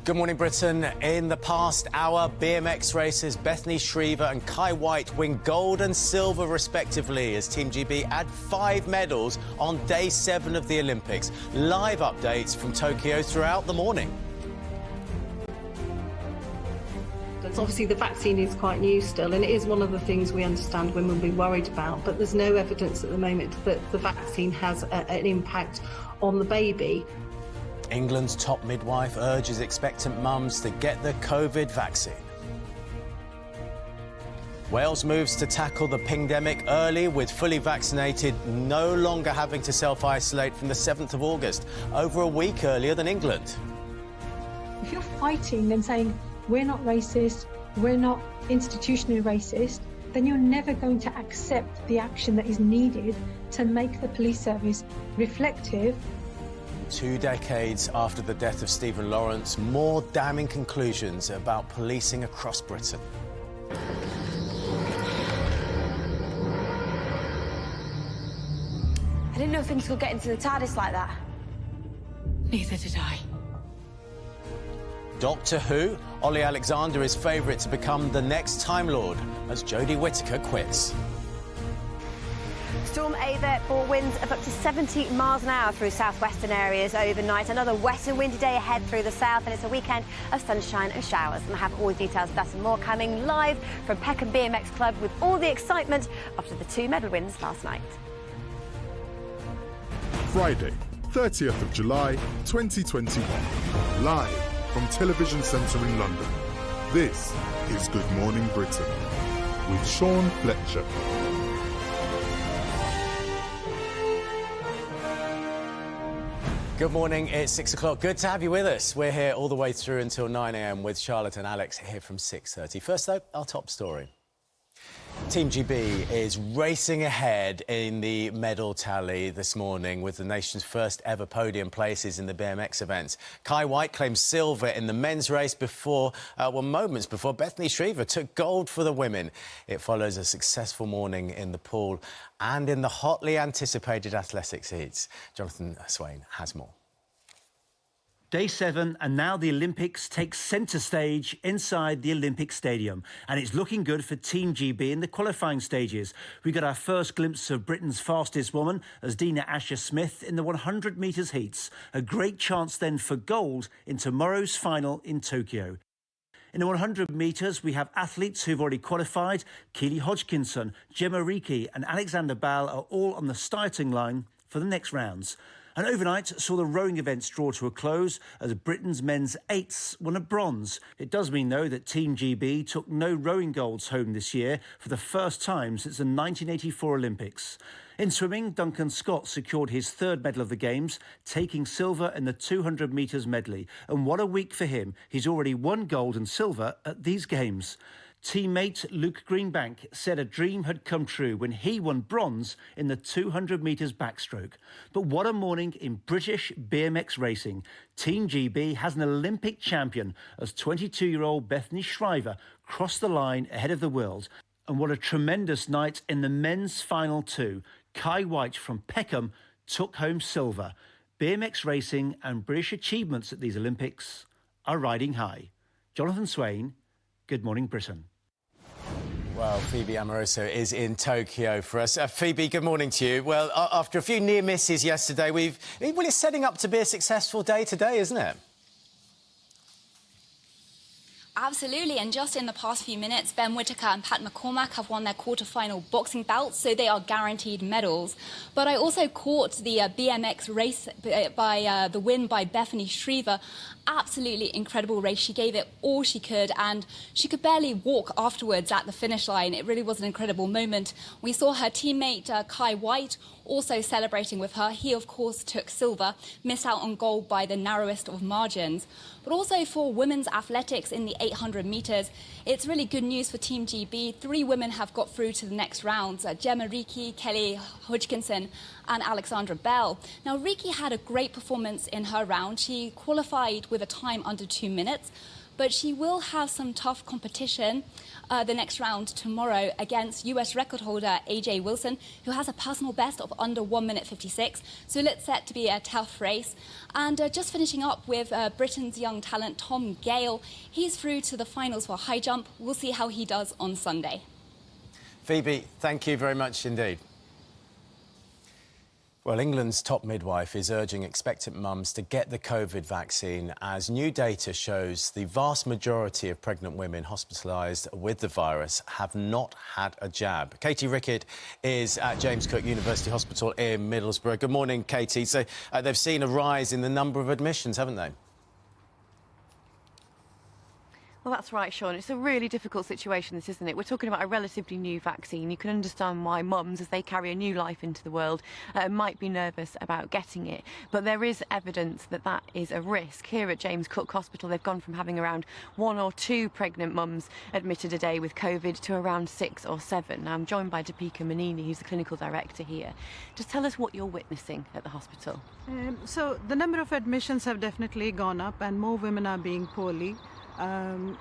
Good morning, Britain. In the past hour, BMX racers Bethany Shriver and Kai White win gold and silver respectively as Team GB add 5 medals on day 7 of the Olympics. Live updates from Tokyo throughout the morning. Obviously, the vaccine is quite new still, and it is one of the things we understand women will be worried about, but there's no evidence at the moment that the vaccine has an impact on the baby. England's top midwife urges expectant mums to get the COVID vaccine. Wales moves to tackle the pandemic early, with fully vaccinated no longer having to self-isolate from the 7th of August, over a week earlier than England. If you're fighting and saying, we're not racist, we're not institutionally racist, then you're never going to accept the action that is needed to make the police service reflective. 2 decades after the death of Stephen Lawrence, more damning conclusions about policing across Britain. I didn't know things could get into the TARDIS like that. Neither did I. Doctor Who, Ollie Alexander is favourite to become the next Time Lord as Jodie Whittaker quits. Storm Ava brought winds of up to 70 miles an hour through southwestern areas overnight. Another wet and windy day ahead through the south, and it's a weekend of sunshine and showers. And I have all the details of that and more coming live from Peckham BMX Club with all the excitement after the 2 medal wins last night. Friday, 30th of July, 2021. Live from Television Centre in London. This is Good Morning Britain with Sean Fletcher. Good morning, it's 6 o'clock. Good to have you with us. We're here all the way through until 9 a.m. with Charlotte and Alex here from 6:30. First, though, our top story. Team GB is racing ahead in the medal tally this morning with the nation's first ever podium places in the BMX events. Kai White claimed silver in the men's race moments before Bethany Shriver took gold for the women. It follows a successful morning in the pool and in the hotly anticipated athletics heats. Jonathan Swain has more. Day 7, and now the Olympics take centre stage inside the Olympic Stadium. And it's looking good for Team GB in the qualifying stages. We got our first glimpse of Britain's fastest woman, as Dina Asher-Smith, in the 100 metres heats. A great chance then for gold in tomorrow's final in Tokyo. In the 100 metres, we have athletes who've already qualified. Keely Hodgkinson, Gemma Reekie and Alexander Ball are all on the starting line for the next rounds. And overnight saw the rowing events draw to a close as Britain's men's eights won a bronze. It does mean, though, that Team GB took no rowing golds home this year for the first time since the 1984 Olympics. In swimming, Duncan Scott secured his 3rd medal of the Games, taking silver in the 200 metres medley. And what a week for him. He's already won gold and silver at these Games. Teammate Luke Greenbank said a dream had come true when he won bronze in the 200 metres backstroke. But what a morning in British BMX racing. Team GB has an Olympic champion as 22-year-old Bethany Shriver crossed the line ahead of the world. And what a tremendous night in the men's final too. Kai White from Peckham took home silver. BMX racing and British achievements at these Olympics are riding high. Jonathan Swain, Good Morning Britain. Well, Phoebe Amoroso is in Tokyo for us. Phoebe, good morning to you. Well, after a few near misses yesterday, it's setting up to be a successful day today, isn't it? Absolutely, and just in the past few minutes, Ben Whittaker and Pat McCormack have won their quarter-final boxing bouts, so they are guaranteed medals. But I also caught the BMX race by the win by Bethany Shriver. Absolutely incredible race. She gave it all she could, and she could barely walk afterwards at the finish line. It really was an incredible moment. We saw her teammate Kai White also celebrating with her. He, of course, took silver, missed out on gold by the narrowest of margins. But also for women's athletics in the 800 metres, it's really good news for Team GB. 3 women have got through to the next rounds, Gemma Reekie, Keely Hodgkinson and Alexandra Bell. Now, Reekie had a great performance in her round. She qualified with a time under 2 minutes. but she will have some tough competition the next round tomorrow against US record holder AJ Wilson, who has a personal best of under 1 minute 56. So it's set to be a tough race. And just finishing up with Britain's young talent Tom Gale. He's through to the finals for high jump. We'll see how he does on Sunday. Phoebe, thank you very much indeed. Well, England's top midwife is urging expectant mums to get the COVID vaccine as new data shows the vast majority of pregnant women hospitalised with the virus have not had a jab. Katie Rickett is at James Cook University Hospital in Middlesbrough. Good morning, Katie. So they've seen a rise in the number of admissions, haven't they? Well, that's right, Sean. It's a really difficult situation, this, isn't it? We're talking about a relatively new vaccine. You can understand why mums, as they carry a new life into the world, might be nervous about getting it. But there is evidence that that is a risk. Here at James Cook Hospital, they've gone from having around 1 or 2 pregnant mums admitted a day with COVID to around 6 or 7. Now, I'm joined by Deepika Manini, who's the clinical director here. Just tell us what you're witnessing at the hospital. So the number of admissions have definitely gone up and more women are being poorly.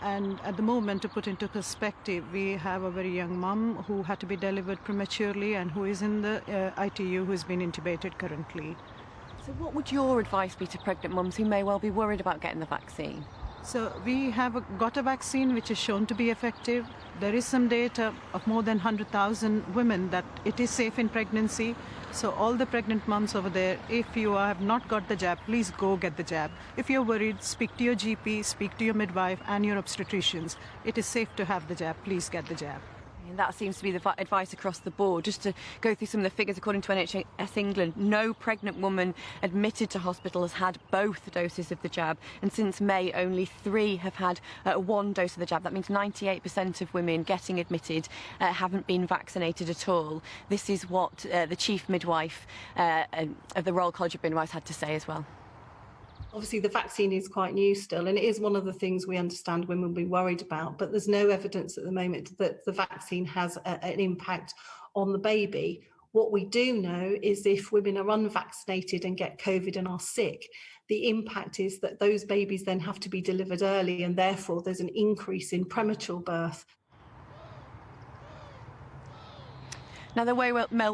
And at the moment, to put into perspective, we have a very young mum who had to be delivered prematurely and who is in the ITU, who has been intubated currently. So what would your advice be to pregnant mums who may well be worried about getting the vaccine? So we have got a vaccine which is shown to be effective. There is some data of more than 100,000 women that it is safe in pregnancy. So all the pregnant mums over there, if you have not got the jab, please go get the jab. If you're worried, speak to your GP, speak to your midwife and your obstetricians. It is safe to have the jab. Please get the jab. And that seems to be the advice across the board. Just to go through some of the figures, according to NHS England, no pregnant woman admitted to hospital has had both doses of the jab. And since May, only 3 have had 1 dose of the jab. That means 98% of women getting admitted haven't been vaccinated at all. This is what the chief midwife of the Royal College of Midwives had to say as well. Obviously, the vaccine is quite new still, and it is one of the things we understand women will be worried about, but there's no evidence at the moment that the vaccine has an impact on the baby. What we do know is if women are unvaccinated and get COVID and are sick, the impact is that those babies then have to be delivered early, and therefore there's an increase in premature birth. Now, there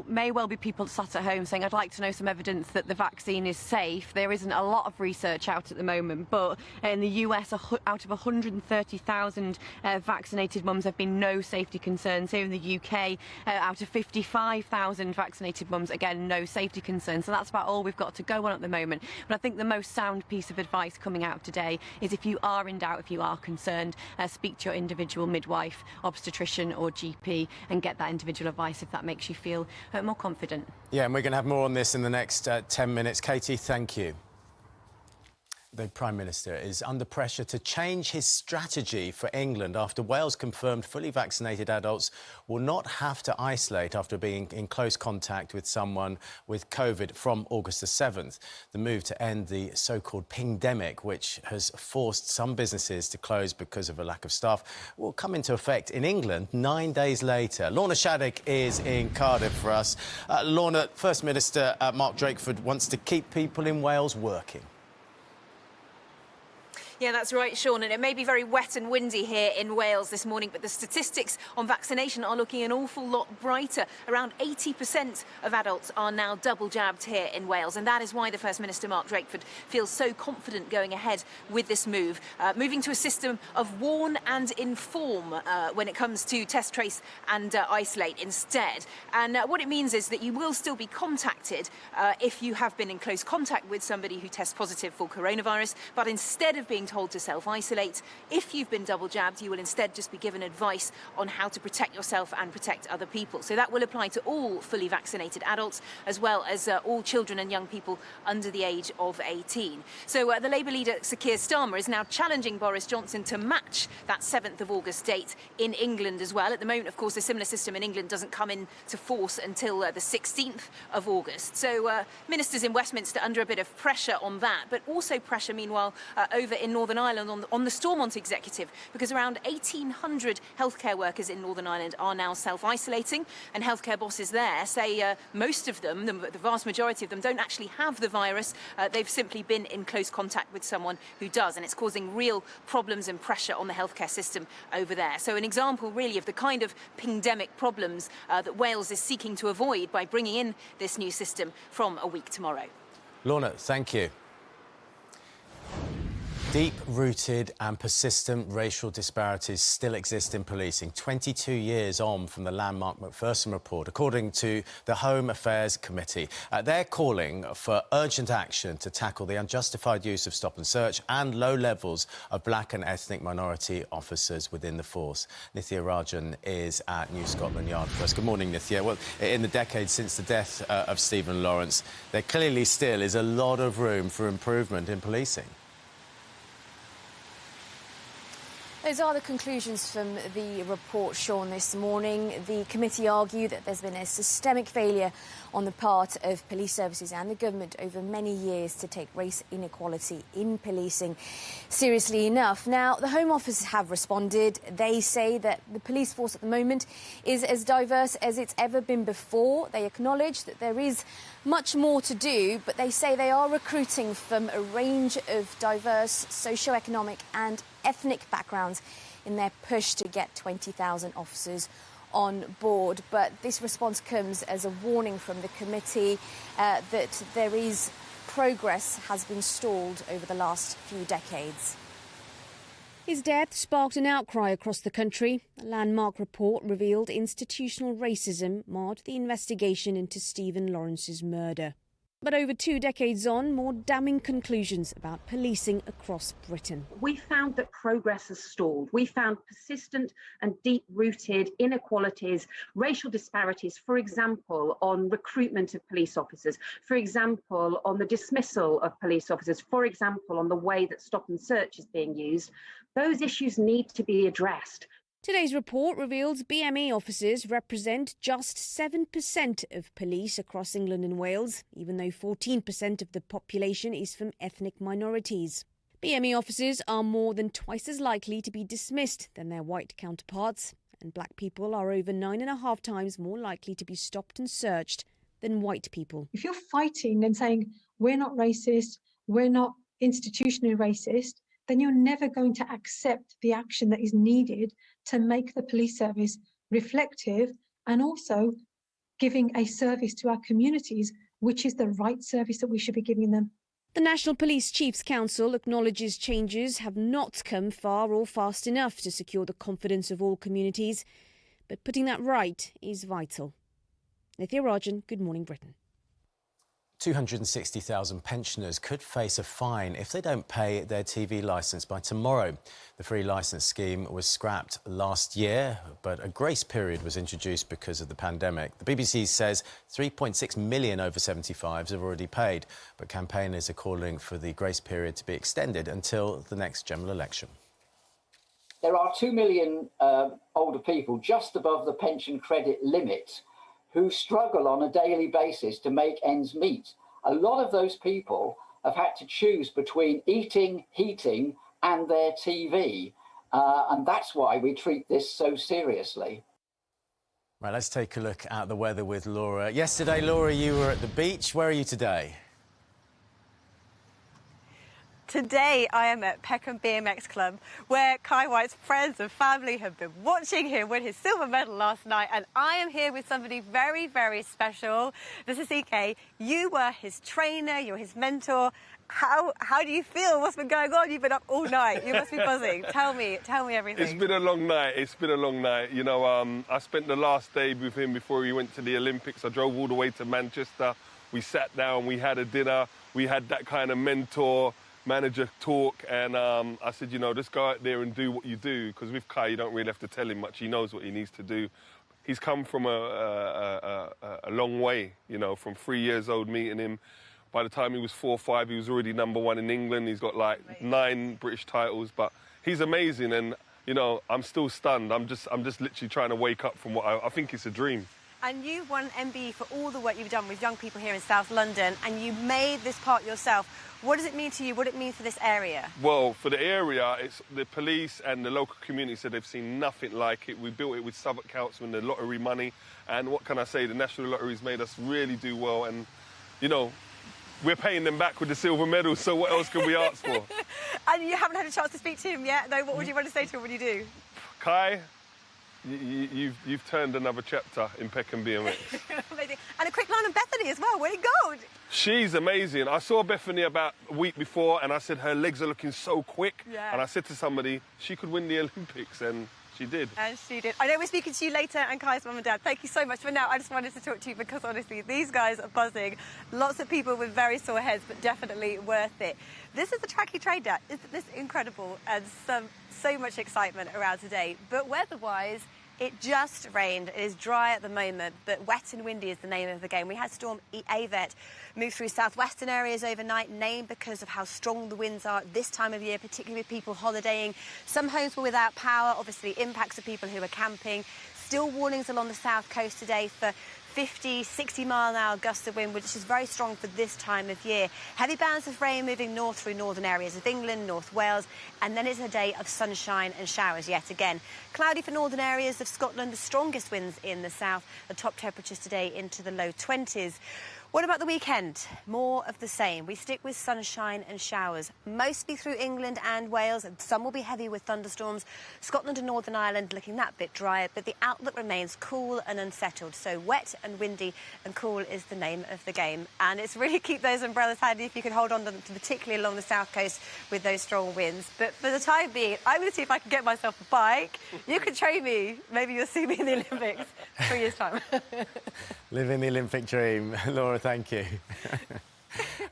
may well be people sat at home saying, I'd like to know some evidence that the vaccine is safe. There isn't a lot of research out at the moment, but in the US, out of 130,000 vaccinated mums, there have been no safety concerns. Here in the UK, out of 55,000 vaccinated mums, again, no safety concerns. So that's about all we've got to go on at the moment. But I think the most sound piece of advice coming out today is if you are in doubt, if you are concerned, speak to your individual midwife, obstetrician or GP and get that individual advice if that makes you feel more confident. Yeah, and we're going to have more on this in the next 10 minutes. Katie, thank you. The Prime Minister is under pressure to change his strategy for England after Wales confirmed fully vaccinated adults will not have to isolate after being in close contact with someone with COVID from August the 7th. The move to end the so-called pingdemic, which has forced some businesses to close because of a lack of staff, will come into effect in England 9 days later. Lorna Shaddock is in Cardiff for us. Lorna, First Minister Mark Drakeford wants to keep people in Wales working. Yeah, that's right, Sean, and it may be very wet and windy here in Wales this morning, but the statistics on vaccination are looking an awful lot brighter. Around 80% of adults are now double jabbed here in Wales, and that is why the First Minister, Mark Drakeford, feels so confident going ahead with this move, moving to a system of warn and inform when it comes to test, trace and isolate instead. And what it means is that you will still be contacted if you have been in close contact with somebody who tests positive for coronavirus, but instead of being told to self-isolate, if you've been double jabbed, you will instead just be given advice on how to protect yourself and protect other people. So that will apply to all fully vaccinated adults, as well as all children and young people under the age of 18. So the Labour leader, Sir Keir Starmer, is now challenging Boris Johnson to match that 7th of August date in England as well. At the moment, of course, a similar system in England doesn't come into force until the 16th of August. So ministers in Westminster under a bit of pressure on that, but also pressure, meanwhile, over in Northern Northern Ireland on the Stormont executive, because around 1,800 healthcare workers in Northern Ireland are now self-isolating, and healthcare bosses there say most of them, the vast majority of them, don't actually have the virus. They've simply been in close contact with someone who does, and it's causing real problems and pressure on the healthcare system over there. So an example really of the kind of pandemic problems that Wales is seeking to avoid by bringing in this new system from a week tomorrow. Lorna, thank you. Deep-rooted and persistent racial disparities still exist in policing, 22 years on from the landmark Macpherson report, according to the Home Affairs Committee. They're calling for urgent action to tackle the unjustified use of stop and search and low levels of black and ethnic minority officers within the force. Nithya Rajan is at New Scotland Yard for us. Good morning, Nithya. Well, in the decades since the death of Stephen Lawrence, there clearly still is a lot of room for improvement in policing. Those are the conclusions from the report, Sean, this morning. The committee argue that there's been a systemic failure on the part of police services and the government over many years to take race inequality in policing seriously enough. Now, the Home Office have responded. They say that the police force at the moment is as diverse as it's ever been before. They acknowledge that there is much more to do, but they say they are recruiting from a range of diverse socio-economic and ethnic backgrounds in their push to get 20,000 officers on board. But this response comes as a warning from the committee that there is progress has been stalled over the last few decades. His death sparked an outcry across the country. A landmark report revealed institutional racism marred the investigation into Stephen Lawrence's murder. But over 2 decades on, more damning conclusions about policing across Britain. We found that progress has stalled. We found persistent and deep-rooted inequalities, racial disparities, for example, on recruitment of police officers, for example, on the dismissal of police officers, for example, on the way that stop and search is being used. Those issues need to be addressed. Today's report reveals BME officers represent just 7% of police across England and Wales, even though 14% of the population is from ethnic minorities. BME officers are more than twice as likely to be dismissed than their white counterparts, and black people are over 9.5 times more likely to be stopped and searched than white people. If you're fighting and saying, we're not racist, we're not institutionally racist, then you're never going to accept the action that is needed to make the police service reflective and also giving a service to our communities, which is the right service that we should be giving them. The National Police Chiefs Council acknowledges changes have not come far or fast enough to secure the confidence of all communities, but putting that right is vital. Nithya Rajan, Good Morning Britain. 260,000 pensioners could face a fine if they don't pay their TV licence by tomorrow. The free licence scheme was scrapped last year, but a grace period was introduced because of the pandemic. The BBC says 3.6 million over 75s have already paid, but campaigners are calling for the grace period to be extended until the next general election. There are 2 million older people just above the pension credit limit who struggle on a daily basis to make ends meet. A lot of those people have had to choose between eating, heating and their TV. And that's why we treat this so seriously. Right, let's take a look at the weather with Laura. Yesterday, Laura, you were at the beach. Where are you today? Today I am at Peckham BMX Club, where Kai White's friends and family have been watching him win his silver medal last night, and I am here with somebody very, very special. This is EK. You were his trainer, you're his mentor. How do you feel? What's been going on? You've been up all night. You must be buzzing. Tell me everything. It's been a long night. You know, I spent the last day with him before he went to the Olympics. I drove all the way to Manchester. We sat down, we had a dinner, we had that kind of mentor-manager talk, and I said, you know, just go out there and do what you do, because with Kai, you don't really have to tell him much. He knows what he needs to do. He's come from a long way, you know, from 3 years old meeting him. By the time he was 4 or 5, he was already #1 in England. He's got like 9 British titles, but he's amazing, and you know, I'm still stunned. I'm just literally trying to wake up from what I think it's a dream. And you've won MBE for all the work you've done with young people here in South London, and you made this part yourself. What does it mean to you? What does it mean for this area? Well, for the area, it's the police and the local community said they've seen nothing like it. We built it with Southwark Council and the lottery money. And what can I say? The National Lottery's made us really do well. And, you know, we're paying them back with the silver medal, so what else can we ask for? And you haven't had a chance to speak to him yet, though. What would you want to say to him when you do? Kai, you've turned another chapter in Peckham BMX. Amazing. And a quick line on Bethany as well, winning gold. She's amazing. I saw Bethany about a week before and I said her legs are looking so quick. Yeah. And I said to somebody, she could win the Olympics, and she did. And she did. I know we're speaking to you later, and Kai's mum and dad. Thank you so much. For now, I just wanted to talk to you because, honestly, these guys are buzzing. Lots of people with very sore heads, but definitely worth it. This is the track you trained at. Isn't this incredible? And so much excitement around today. But weather-wise, it just rained. It is dry at the moment, but wet and windy is the name of the game. We had Storm Yvette move through southwestern areas overnight, named because of how strong the winds are this time of year, particularly with people holidaying. Some homes were without power, obviously impacts of people who are camping. Still warnings along the south coast today for 50, 60-mile-an-hour gusts of wind, which is very strong for this time of year. Heavy bands of rain moving north through northern areas of England, North Wales, and then it's a day of sunshine and showers yet again. Cloudy for northern areas of Scotland, the strongest winds in the south. The top temperatures today into the low 20s. What about the weekend? More of the same. We stick with sunshine and showers, mostly through England and Wales, and some will be heavy with thunderstorms. Scotland and Northern Ireland looking that bit drier, but the outlook remains cool and unsettled. So wet and windy and cool is the name of the game. And it's really keep those umbrellas handy if you can hold on to them, particularly along the south coast with those strong winds. But for the time being, I'm going to see if I can get myself a bike. You can train me. Maybe you'll see me in the Olympics 3 years' time. Living the Olympic dream. Laura, thank you.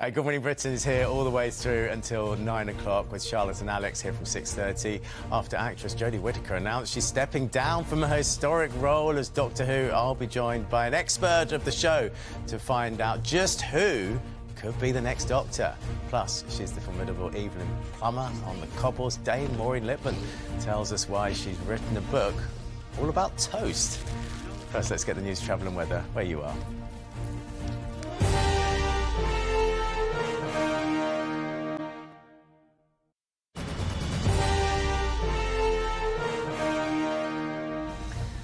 Good Morning Britain is here all the way through until 9 o'clock with Charlotte and Alex here from 6:30 after actress Jodie Whittaker announced she's stepping down from her historic role as Doctor Who. I'll be joined by an expert of the show to find out just who could be the next Doctor. Plus, she's the formidable Evelyn Plummer on the cobbles. Dame Maureen Lipman tells us why she's written a book all about toast. First, let's get the news, travel and weather where you are.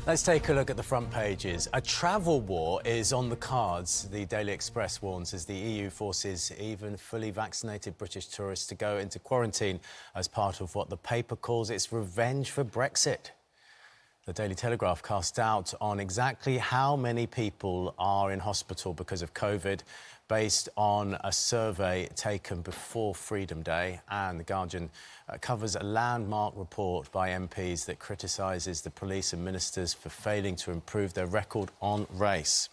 Let's take a look at the front pages. A travel war is on the cards, the Daily Express warns, as the EU forces even fully vaccinated British tourists to go into quarantine as part of what the paper calls its revenge for Brexit. The Daily Telegraph cast doubt on exactly how many people are in hospital because of COVID, based on a survey taken before Freedom Day. And The Guardian covers a landmark report by MPs that criticises the police and ministers for failing to improve their record on race.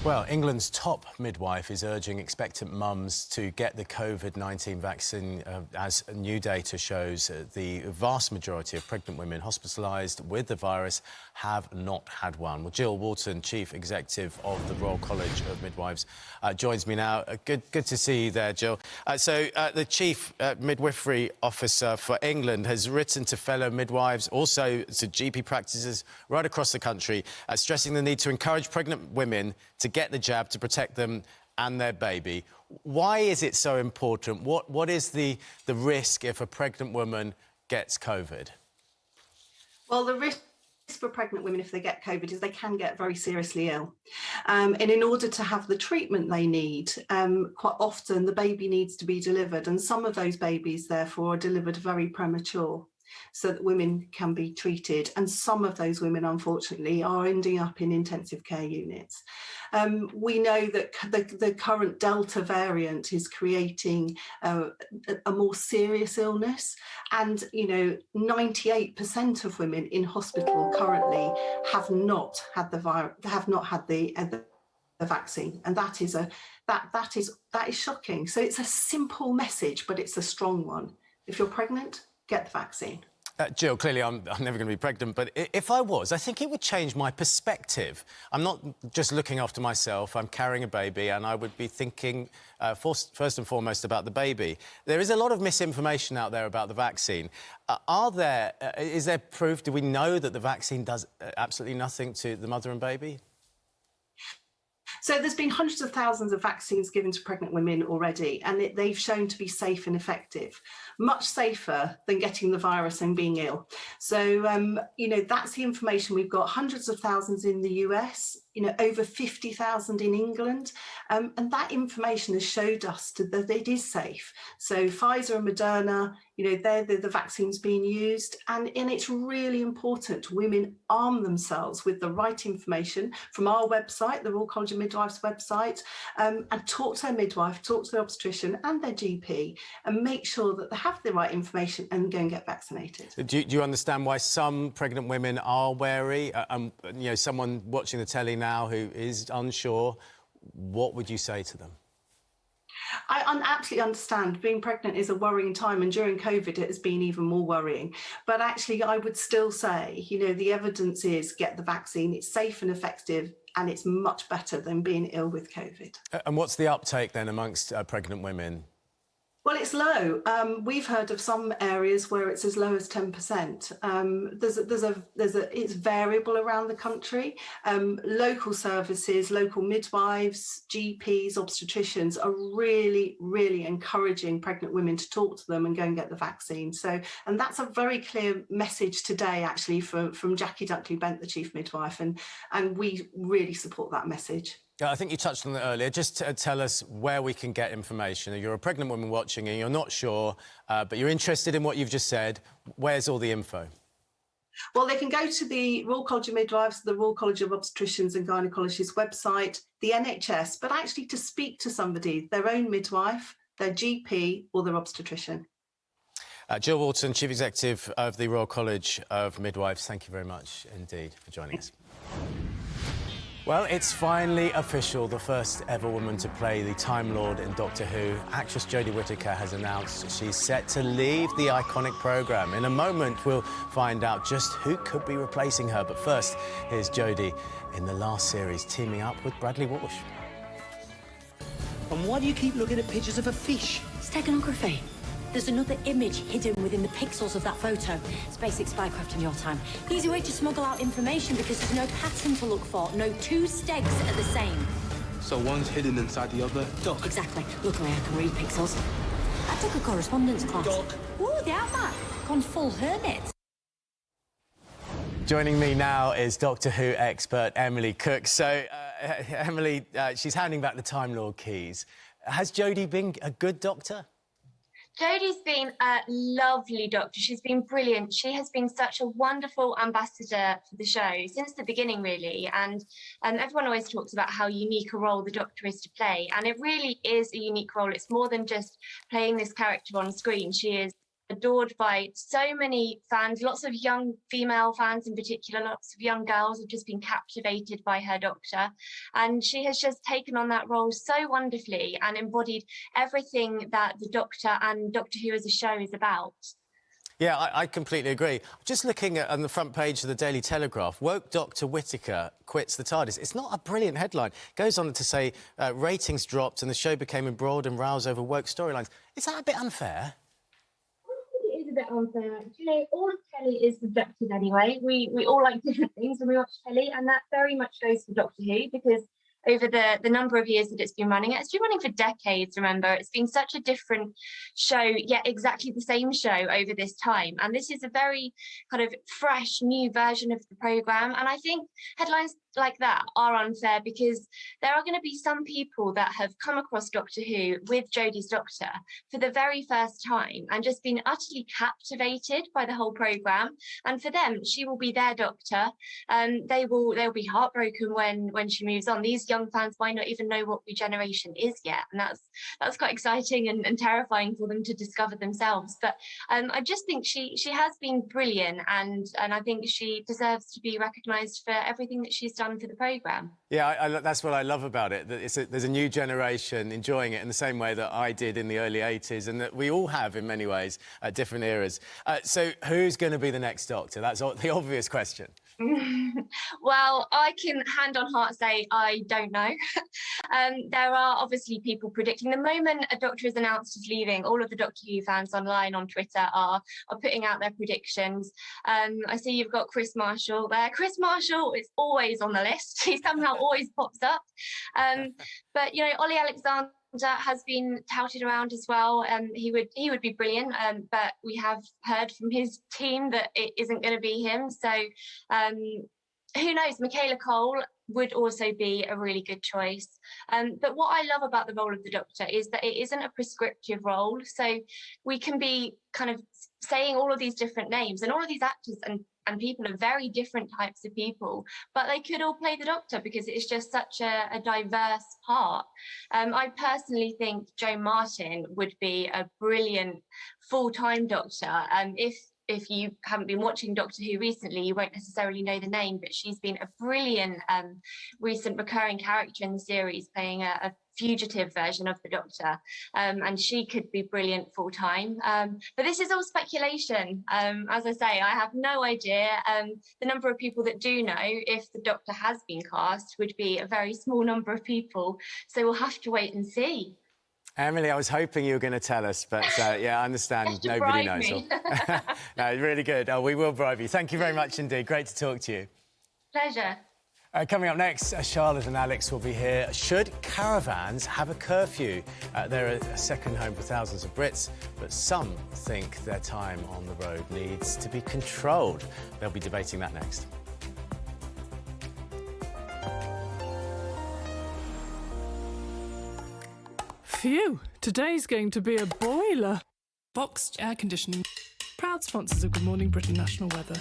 Well, England's top midwife is urging expectant mums to get the COVID-19 vaccine, as new data shows the vast majority of pregnant women hospitalised with the virus have not had one. Well, Jill Walton, Chief Executive of the Royal College of Midwives, joins me now. Good to see you there, Jill. The Chief Midwifery Officer for England has written to fellow midwives, also to GP practices right across the country, stressing the need to encourage pregnant women to get the jab to protect them and their baby. Why is it so important? What is the risk if a pregnant woman gets COVID? Well, the risk for pregnant women if they get COVID is they can get very seriously ill. And in order to have the treatment they need, quite often the baby needs to be delivered, and some of those babies, therefore, are delivered very premature, so that women can be treated. And some of those women, unfortunately, are ending up in intensive care units. We know that the current Delta variant is creating a more serious illness. And, 98% of women in hospital currently have not had the vaccine. And that is shocking. So it's a simple message, but it's a strong one. If you're pregnant, get the vaccine. Jill, clearly I'm never going to be pregnant, but if I was, I think it would change my perspective. I'm not just looking after myself, I'm carrying a baby, and I would be thinking first and foremost about the baby. There is a lot of misinformation out there about the vaccine. Is there proof, do we know that the vaccine does absolutely nothing to the mother and baby? So there's been hundreds of thousands of vaccines given to pregnant women already, and they've shown to be safe and effective, much safer than getting the virus and being ill. So, that's the information we've got. Hundreds of thousands in the US, over 50,000 in England. And that information has showed us that it is safe. So Pfizer and Moderna, they're the vaccines being used. And it's really important women arm themselves with the right information from our website, the Royal College of Midwives website, and talk to their midwife, talk to their obstetrician and their GP, and make sure that they have the right information and go and get vaccinated. Do you understand why some pregnant women are wary? Someone watching the telly now who is unsure, what would you say to them? I absolutely understand. Being pregnant is a worrying time, and during COVID it has been even more worrying. But actually, I would still say, the evidence is get the vaccine. It's safe and effective, and it's much better than being ill with COVID. And what's the uptake then amongst pregnant women? Well, it's low. We've heard of some areas where it's as low as 10%. It's variable around the country. Local services, local midwives, GPs, obstetricians are really, really encouraging pregnant women to talk to them and go and get the vaccine. And that's a very clear message today, actually, from Jackie Dunkley-Bent, the chief midwife, and we really support that message. I think you touched on it earlier. Just tell us where we can get information. You're a pregnant woman watching and you're not sure, but you're interested in what you've just said. Where's all the info? Well, they can go to the Royal College of Midwives, the Royal College of Obstetricians and Gynecologists website, the NHS, but actually to speak to somebody, their own midwife, their GP or their obstetrician. Jill Walton, Chief Executive of the Royal College of Midwives, thank you very much indeed for joining us. Well, it's finally official. The first ever woman to play the Time Lord in Doctor Who. Actress Jodie Whittaker has announced she's set to leave the iconic programme. In a moment, we'll find out just who could be replacing her. But first, here's Jodie in the last series, teaming up with Bradley Walsh. And why do you keep looking at pictures of a fish? Steganography. There's another image hidden within the pixels of that photo. It's basic spycraft in your time. Easy way to smuggle out information because there's no pattern to look for. No two stegs are the same. So one's hidden inside the other? Duck. Exactly. Luckily, I can read pixels. I took a correspondence class. Duck. Ooh, the outback. Gone full hermit. Joining me now is Doctor Who expert Emily Cook. So, Emily, she's handing back the Time Lord keys. Has Jodie been a good doctor? Jodie's been a lovely doctor. She's been brilliant. She has been such a wonderful ambassador for the show since the beginning, really. And everyone always talks about how unique a role the Doctor is to play. And it really is a unique role. It's more than just playing this character on screen. She is adored by so many fans, lots of young female fans in particular, lots of young girls have just been captivated by her Doctor, and she has just taken on that role so wonderfully and embodied everything that the Doctor and Doctor Who as a show is about. Yeah, I completely agree. Just looking at on the front page of the Daily Telegraph, woke Dr. Whittaker quits the TARDIS. It's not a brilliant headline. It goes on to say ratings dropped and the show became embroiled and roused over woke storylines. Is that a bit unfair? It is a bit unfair. All of telly is subjective anyway. We all like different things when we watch telly, and that very much goes for Doctor Who, because over the number of years that it's been running, it's been running for decades, remember. It's been such a different show, yet exactly the same show over this time. And this is a very kind of fresh, new version of the programme. And I think headlines like that are unfair because there are going to be some people that have come across Doctor Who with Jodie's Doctor for the very first time and just been utterly captivated by the whole programme. And for them, she will be their Doctor, and they'll be heartbroken when she moves on. These young fans might not even know what regeneration is yet, and that's quite exciting and terrifying for them to discover themselves. But I just think she has been brilliant, and I think she deserves to be recognised for everything that she's done for the programme. Yeah, that's what I love about it, that there's a new generation enjoying it in the same way that I did in the early 80s, and that we all have in many ways at different eras. So who's going to be the next Doctor? That's the obvious question. Well, I can hand on heart say I don't know. There are obviously people predicting. The moment a Doctor is announced as leaving, all of the Doctor Who fans online on Twitter are putting out their predictions. I see you've got Chris Marshall there. Chris Marshall is always on the list. He somehow always pops up. But, you know, Ollie Alexander has been touted around as well. He would be brilliant, but we have heard from his team that it isn't going to be him. So who knows? Michaela Cole would also be a really good choice. But what I love about the role of the Doctor is that it isn't a prescriptive role. So we can be kind of saying all of these different names, and all of these actors and people are very different types of people, but they could all play the Doctor because it's just such a diverse part. I personally think Jo Martin would be a brilliant full-time Doctor. If you haven't been watching Doctor Who recently, you won't necessarily know the name, but she's been a brilliant recent recurring character in the series, playing a fugitive version of the Doctor, and she could be brilliant full-time. But this is all speculation. As I say, I have no idea. The number of people that do know if the Doctor has been cast would be a very small number of people, so we'll have to wait and see. Emily, I was hoping you were going to tell us, but yeah, I understand nobody knows. No, really good. Oh, we will bribe you. Thank you very much indeed. Great to talk to you. Pleasure. Coming up next, Charlotte and Alex will be here. Should caravans have a curfew? They're a second home for thousands of Brits, but some think their time on the road needs to be controlled. They'll be debating that next. Phew, today's going to be a boiler. Boxed air conditioning. Proud sponsors of Good Morning Britain National Weather.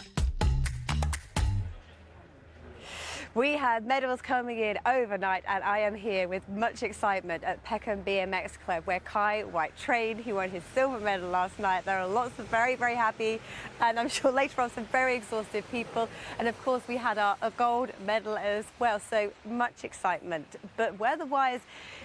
We had medals coming in overnight, and I am here with much excitement at Peckham BMX Club, where Kai White trained. He won his silver medal last night. There are lots of very, very happy, and I'm sure later on some very exhausted people. And of course, we had a gold medal as well, so much excitement. But weather-wise,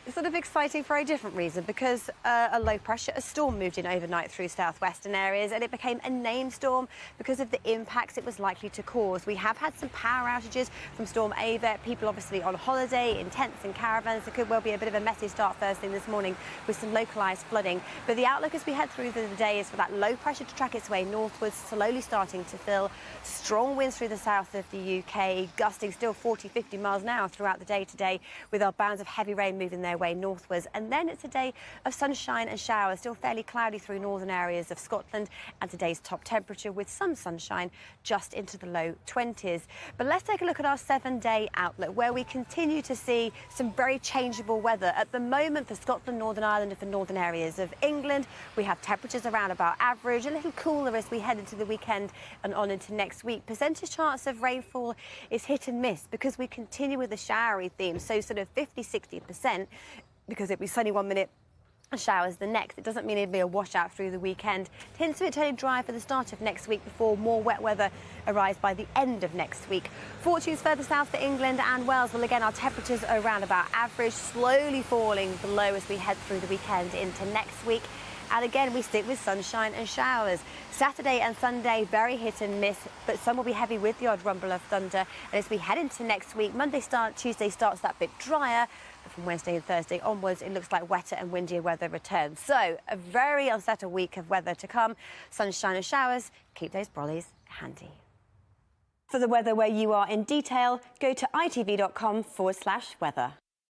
it's sort of exciting for a different reason, because a storm moved in overnight through southwestern areas, and it became a named storm because of the impacts it was likely to cause. We have had some power outages from Storm Ava. People obviously on holiday in tents and caravans. There could well be a bit of a messy start first thing this morning with some localised flooding. But the outlook as we head through the day is for that low pressure to track its way northwards, slowly starting to fill. Strong winds through the south of the UK, gusting still 40-50 miles an hour throughout the day today, with our bands of heavy rain moving their way northwards. And then it's a day of sunshine and showers, still fairly cloudy through northern areas of Scotland, and today's top temperature with some sunshine just into the low 20s. But let's take a look at our 7-day outlook, where we continue to see some very changeable weather. At the moment for Scotland, Northern Ireland and for northern areas of England, we have temperatures around about average, a little cooler as we head into the weekend and on into next week. Percentage chance of rainfall is hit and miss because we continue with the showery theme, so sort of 50-60%, because it'll be sunny 1 minute, showers the next. It doesn't mean it'll be a washout through the weekend. Hints of it turning dry for the start of next week before more wet weather arrives by the end of next week. Fortunes further south for England and Wales. Well, again, our temperatures are around about average, slowly falling below as we head through the weekend into next week. And again, we stick with sunshine and showers. Saturday and Sunday, very hit and miss, but some will be heavy with the odd rumble of thunder. And as we head into next week, Tuesday starts that bit drier. But from Wednesday and Thursday onwards, it looks like wetter and windier weather returns. So a very unsettled week of weather to come. Sunshine and showers. Keep those brollies handy. For the weather where you are in detail, go to itv.com/weather.